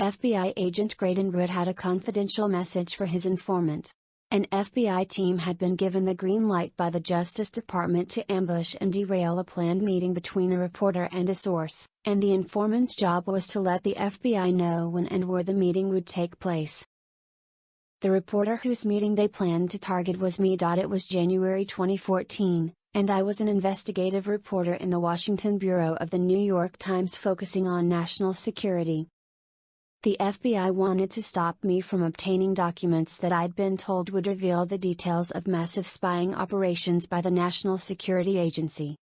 FBI agent Graydon Root had a confidential message for his informant. An FBI team had been given the green light by the Justice Department to ambush and derail a planned meeting between a reporter and a source, and the informant's job was to let the FBI know when and where the meeting would take place. The reporter whose meeting they planned to target was me. It was January 2014, and I was an investigative reporter in the Washington bureau of the New York Times focusing on national security. The FBI wanted to stop me from obtaining documents that I'd been told would reveal the details of massive spying operations by the National Security Agency.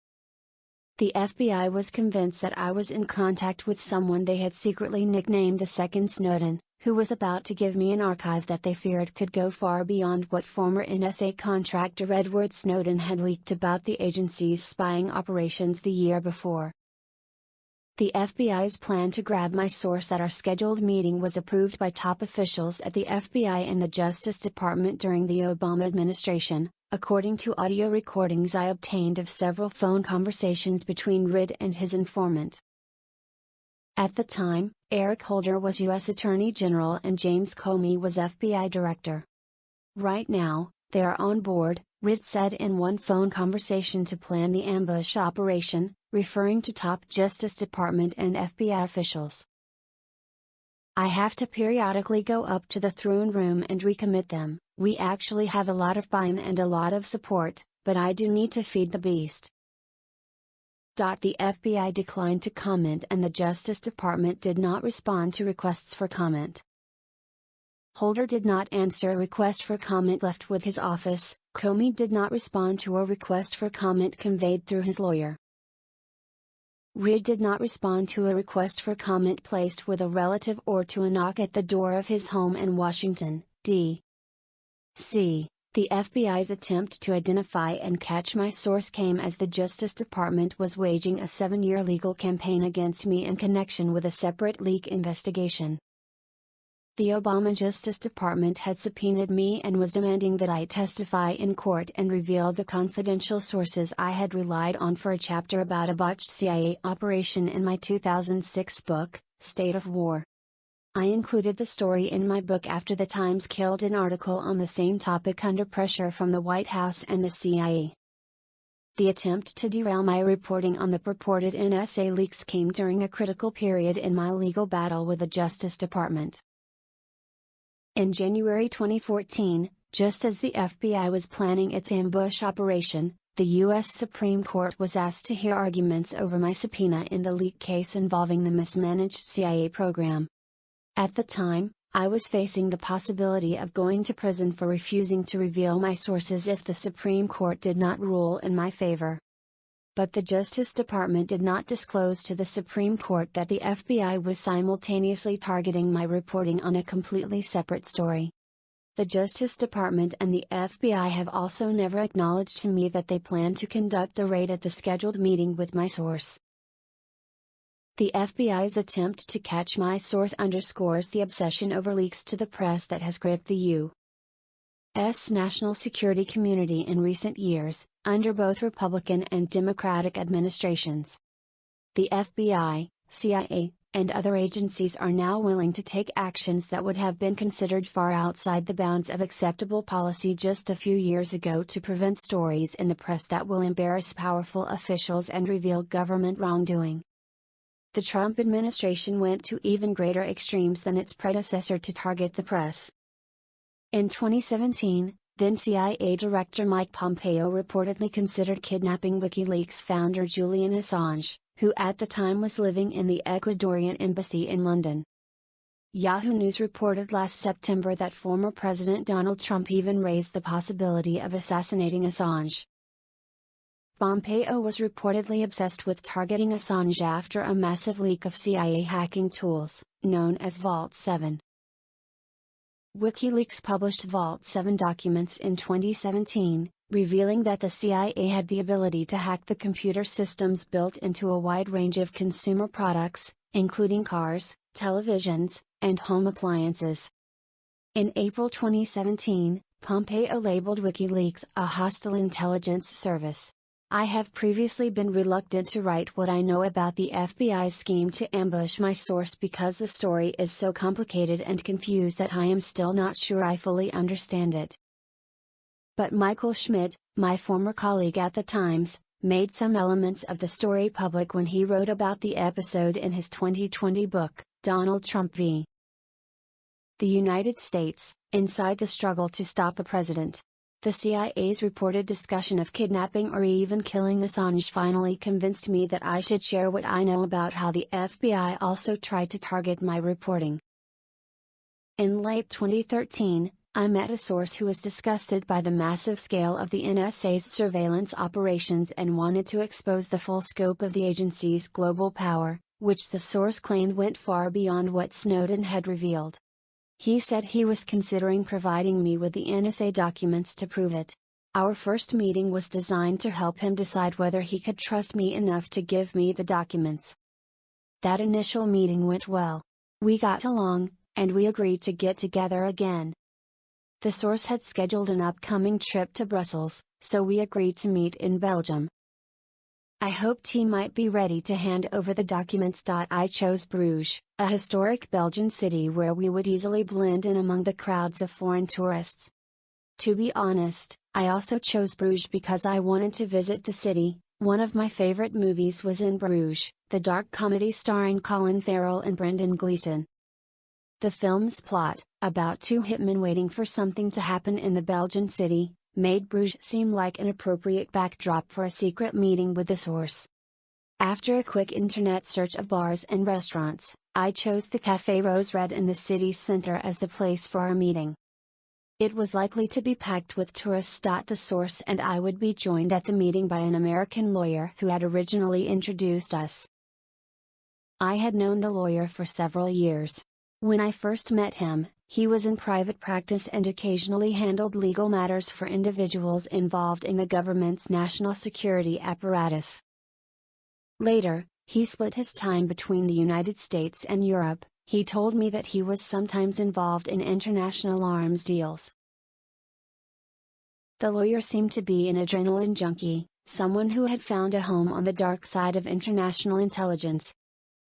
The FBI was convinced that I was in contact with someone they had secretly nicknamed the Second Snowden, who was about to give me an archive that they feared could go far beyond what former NSA contractor Edward Snowden had leaked about the agency's spying operations the year before. The FBI's plan to grab my source at our scheduled meeting was approved by top officials at the FBI and the Justice Department during the Obama administration, according to audio recordings I obtained of several phone conversations between Root and his informant. At the time, Eric Holder was U.S. Attorney General and James Comey was FBI Director. "Right now, they are on board," Root said in one phone conversation to plan the ambush operation, referring to top Justice Department and FBI officials. "I have to periodically go up to the throne room and recommit them. We actually have a lot of buy-in and a lot of support, but I do need to feed the beast." The FBI declined to comment and the Justice Department did not respond to requests for comment. Holder did not answer a request for comment left with his office. Comey did not respond to a request for comment conveyed through his lawyer. Root did not respond to a request for comment placed with a relative or to a knock at the door of his home in Washington, D.C. The FBI's attempt to identify and catch my source came as the Justice Department was waging a 7-year legal campaign against me in connection with a separate leak investigation. The Obama Justice Department had subpoenaed me and was demanding that I testify in court and reveal the confidential sources I had relied on for a chapter about a botched CIA operation in my 2006 book, State of War. I included the story in my book after the Times killed an article on the same topic under pressure from the White House and the CIA. The attempt to derail my reporting on the purported NSA leaks came during a critical period in my legal battle with the Justice Department. In January 2014, just as the FBI was planning its ambush operation, the U.S. Supreme Court was asked to hear arguments over my subpoena in the leak case involving the mismanaged CIA program. At the time, I was facing the possibility of going to prison for refusing to reveal my sources if the Supreme Court did not rule in my favor. But the Justice Department did not disclose to the Supreme Court that the FBI was simultaneously targeting my reporting on a completely separate story. The Justice Department and the FBI have also never acknowledged to me that they plan to conduct a raid at the scheduled meeting with my source. The FBI's attempt to catch my source underscores the obsession over leaks to the press that has gripped the U.S. national security community in recent years, under both Republican and Democratic administrations. The FBI, CIA, and other agencies are now willing to take actions that would have been considered far outside the bounds of acceptable policy just a few years ago to prevent stories in the press that will embarrass powerful officials and reveal government wrongdoing. The Trump administration went to even greater extremes than its predecessor to target the press. In 2017, then CIA Director Mike Pompeo reportedly considered kidnapping WikiLeaks founder Julian Assange, who at the time was living in the Ecuadorian embassy in London. Yahoo News reported last September that former President Donald Trump even raised the possibility of assassinating Assange. Pompeo was reportedly obsessed with targeting Assange after a massive leak of CIA hacking tools, known as Vault 7. WikiLeaks published Vault 7 documents in 2017, revealing that the CIA had the ability to hack the computer systems built into a wide range of consumer products, including cars, televisions, and home appliances. In April 2017, Pompeo labeled WikiLeaks a hostile intelligence service. I have previously been reluctant to write what I know about the FBI's scheme to ambush my source because the story is so complicated and confused that I am still not sure I fully understand it. But Michael Schmidt, my former colleague at the Times, made some elements of the story public when he wrote about the episode in his 2020 book, Donald Trump v. The United States, Inside the Struggle to Stop a President. The CIA's reported discussion of kidnapping or even killing Assange finally convinced me that I should share what I know about how the FBI also tried to target my reporting. In late 2013, I met a source who was disgusted by the massive scale of the NSA's surveillance operations and wanted to expose the full scope of the agency's global power, which the source claimed went far beyond what Snowden had revealed. He said he was considering providing me with the NSA documents to prove it. Our first meeting was designed to help him decide whether he could trust me enough to give me the documents. That initial meeting went well. We got along, and we agreed to get together again. The source had scheduled an upcoming trip to Brussels, so we agreed to meet in Belgium. I hoped he might be ready to hand over the documents. I chose Bruges, a historic Belgian city where we would easily blend in among the crowds of foreign tourists. To be honest, I also chose Bruges because I wanted to visit the city. One of my favorite movies was in Bruges, the dark comedy starring Colin Farrell and Brendan Gleeson. The film's plot, about two hitmen waiting for something to happen in the Belgian city, made Bruges seem like an appropriate backdrop for a secret meeting with the source. After a quick internet search of bars and restaurants, I chose the Café Rose Red in the city's center as the place for our meeting. It was likely to be packed with tourists. The source and I would be joined at the meeting by an American lawyer who had originally introduced us. I had known the lawyer for several years. When I first met him, he was in private practice and occasionally handled legal matters for individuals involved in the government's national security apparatus. Later, he split his time between the United States and Europe. He told me that he was sometimes involved in international arms deals. The lawyer seemed to be an adrenaline junkie, someone who had found a home on the dark side of international intelligence.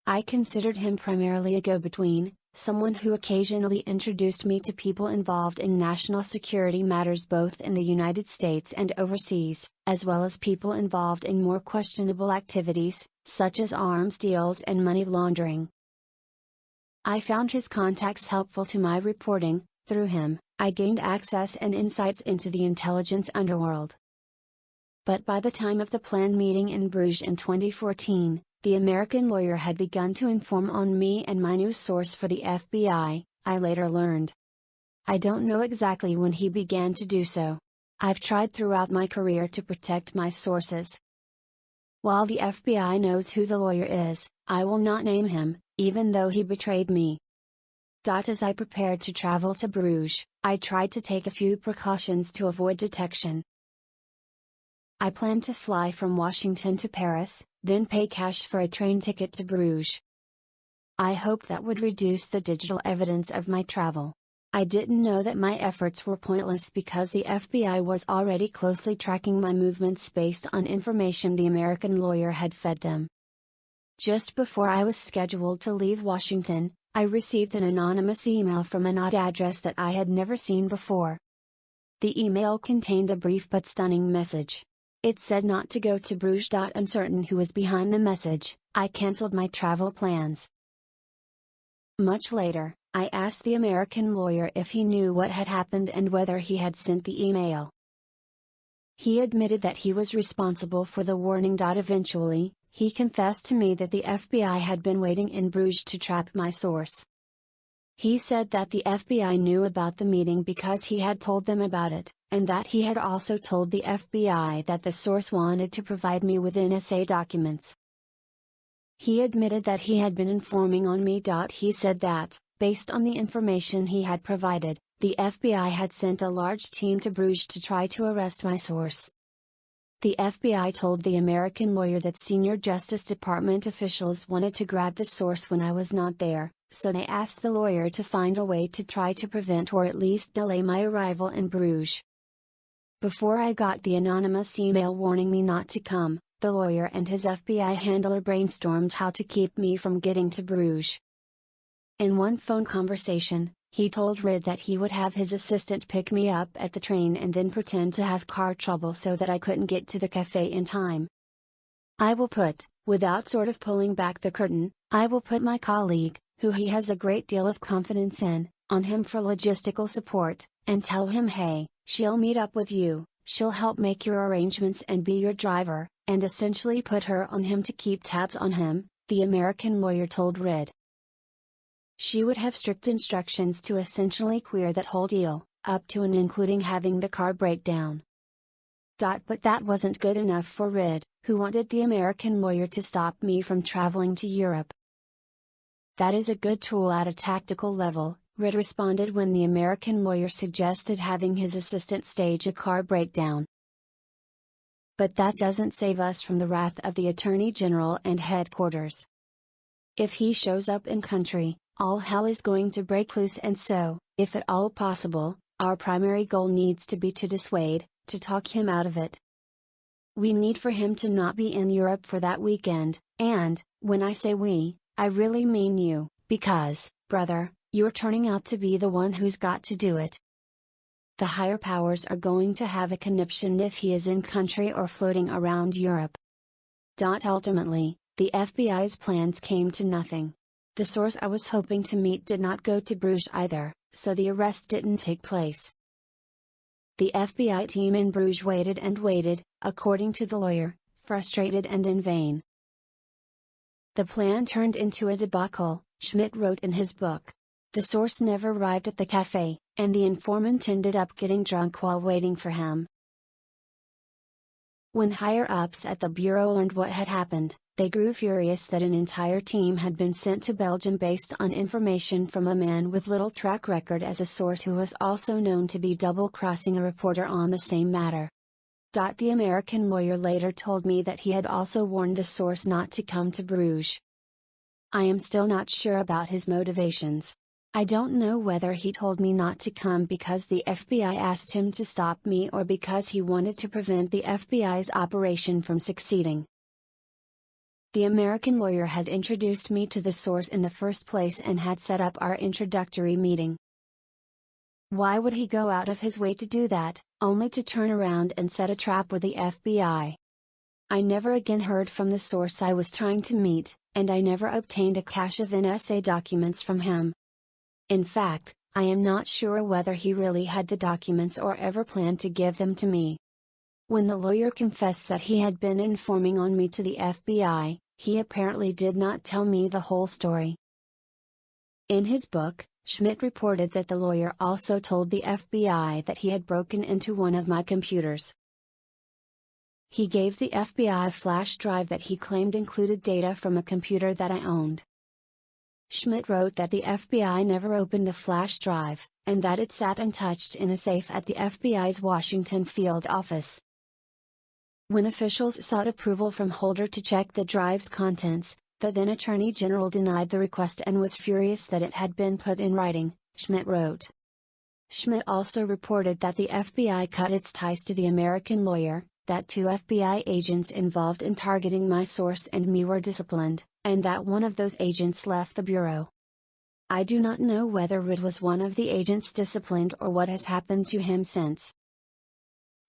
I considered him primarily a go-between, someone who occasionally introduced me to people involved in national security matters both in the United States and overseas, as well as people involved in more questionable activities, such as arms deals and money laundering. I found his contacts helpful to my reporting. Through him, I gained access and insights into the intelligence underworld. But by the time of the planned meeting in Bruges in 2014, the American lawyer had begun to inform on me and my new source for the FBI, I later learned. I don't know exactly when he began to do so. I've tried throughout my career to protect my sources. While the FBI knows who the lawyer is, I will not name him, even though he betrayed me. As I prepared to travel to Bruges, I tried to take a few precautions to avoid detection. I planned to fly from Washington to Paris, then pay cash for a train ticket to Bruges. I hoped that would reduce the digital evidence of my travel. I didn't know that my efforts were pointless because the FBI was already closely tracking my movements based on information the American lawyer had fed them. Just before I was scheduled to leave Washington, I received an anonymous email from an odd address that I had never seen before. The email contained a brief but stunning message. It said not to go to Bruges. Uncertain who was behind the message, I cancelled my travel plans. Much later, I asked the American lawyer if he knew what had happened and whether he had sent the email. He admitted that he was responsible for the warning. Eventually, he confessed to me that the FBI had been waiting in Bruges to trap my source. He said that the FBI knew about the meeting because he had told them about it, and that he had also told the FBI that the source wanted to provide me with NSA documents. He admitted that he had been informing on me. He said that, based on the information he had provided, the FBI had sent a large team to Bruges to try to arrest my source. The FBI told the American lawyer that senior Justice Department officials wanted to grab the source when I was not there, so they asked the lawyer to find a way to try to prevent or at least delay my arrival in Bruges. Before I got the anonymous email warning me not to come, the lawyer and his FBI handler brainstormed how to keep me from getting to Bruges. In one phone conversation, he told Rid that he would have his assistant pick me up at the train and then pretend to have car trouble so that I couldn't get to the cafe in time. I will put, without sort of pulling back the curtain, I will put my colleague, who he has a great deal of confidence in, on him for logistical support, and tell him hey, she'll meet up with you, she'll help make your arrangements and be your driver, and essentially put her on him to keep tabs on him, the American lawyer told Rid. She would have strict instructions to essentially queer that whole deal, up to and including having the car break down. But that wasn't good enough for Rid, who wanted the American lawyer to stop me from traveling to Europe. That is a good tool at a tactical level, Rid responded when the American lawyer suggested having his assistant stage a car breakdown. But that doesn't save us from the wrath of the Attorney General and headquarters. If he shows up in country, all hell is going to break loose, and so, if at all possible, our primary goal needs to be to dissuade, to talk him out of it. We need for him to not be in Europe for that weekend, and, when I say we, I really mean you, because, brother, you're turning out to be the one who's got to do it. The higher powers are going to have a conniption if he is in country or floating around Europe. Ultimately, the FBI's plans came to nothing. The source I was hoping to meet did not go to Bruges either, so the arrest didn't take place. The FBI team in Bruges waited and waited, according to the lawyer, frustrated and in vain. The plan turned into a debacle, Schmidt wrote in his book. The source never arrived at the cafe, and the informant ended up getting drunk while waiting for him. When higher-ups at the bureau learned what had happened, they grew furious that an entire team had been sent to Belgium based on information from a man with little track record as a source who was also known to be double-crossing a reporter on the same matter. The American lawyer later told me that he had also warned the source not to come to Bruges. I am still not sure about his motivations. I don't know whether he told me not to come because the FBI asked him to stop me or because he wanted to prevent the FBI's operation from succeeding. The American lawyer had introduced me to the source in the first place and had set up our introductory meeting. Why would he go out of his way to do that, only to turn around and set a trap with the FBI? I never again heard from the source I was trying to meet, and I never obtained a cache of NSA documents from him. In fact, I am not sure whether he really had the documents or ever planned to give them to me. When the lawyer confessed that he had been informing on me to the FBI, he apparently did not tell me the whole story. In his book, Schmidt reported that the lawyer also told the FBI that he had broken into one of my computers. He gave the FBI a flash drive that he claimed included data from a computer that I owned. Schmidt wrote that the FBI never opened the flash drive, and that it sat untouched in a safe at the FBI's Washington field office. When officials sought approval from Holder to check the drive's contents, the then Attorney General denied the request and was furious that it had been put in writing, Schmidt wrote. Schmidt also reported that the FBI cut its ties to the American lawyer, that 2 FBI agents involved in targeting my source and me were disciplined, and that one of those agents left the bureau. I do not know whether Rid was one of the agents disciplined or what has happened to him since.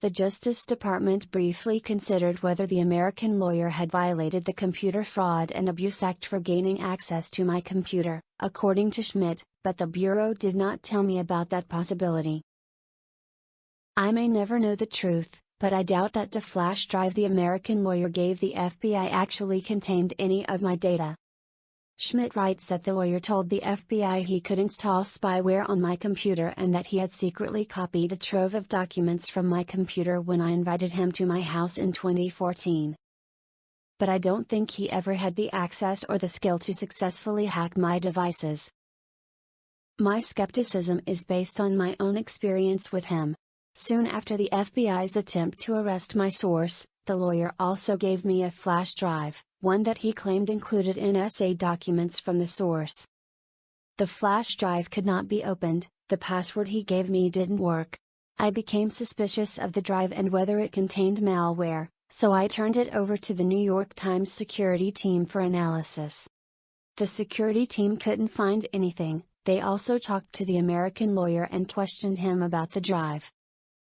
The Justice Department briefly considered whether the American lawyer had violated the Computer Fraud and Abuse Act for gaining access to my computer, according to Schmidt, but the Bureau did not tell me about that possibility. I may never know the truth, but I doubt that the flash drive the American lawyer gave the FBI actually contained any of my data. Schmidt writes that the lawyer told the FBI he could install spyware on my computer and that he had secretly copied a trove of documents from my computer when I invited him to my house in 2014. But I don't think he ever had the access or the skill to successfully hack my devices. My skepticism is based on my own experience with him. Soon after the FBI's attempt to arrest my source, the lawyer also gave me a flash drive, one that he claimed included NSA documents from the source. The flash drive could not be opened, the password he gave me didn't work. I became suspicious of the drive and whether it contained malware, so I turned it over to the New York Times security team for analysis. The security team couldn't find anything. They also talked to the American lawyer and questioned him about the drive.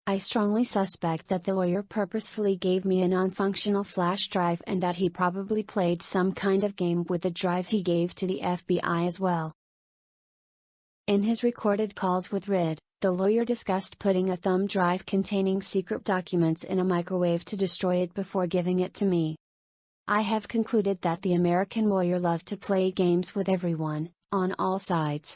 I strongly suspect that the lawyer purposefully gave me a non-functional flash drive and that he probably played some kind of game with the drive he gave to the FBI as well. In his recorded calls with Reid, the lawyer discussed putting a thumb drive containing secret documents in a microwave to destroy it before giving it to me. I have concluded that the American lawyer loved to play games with everyone, on all sides.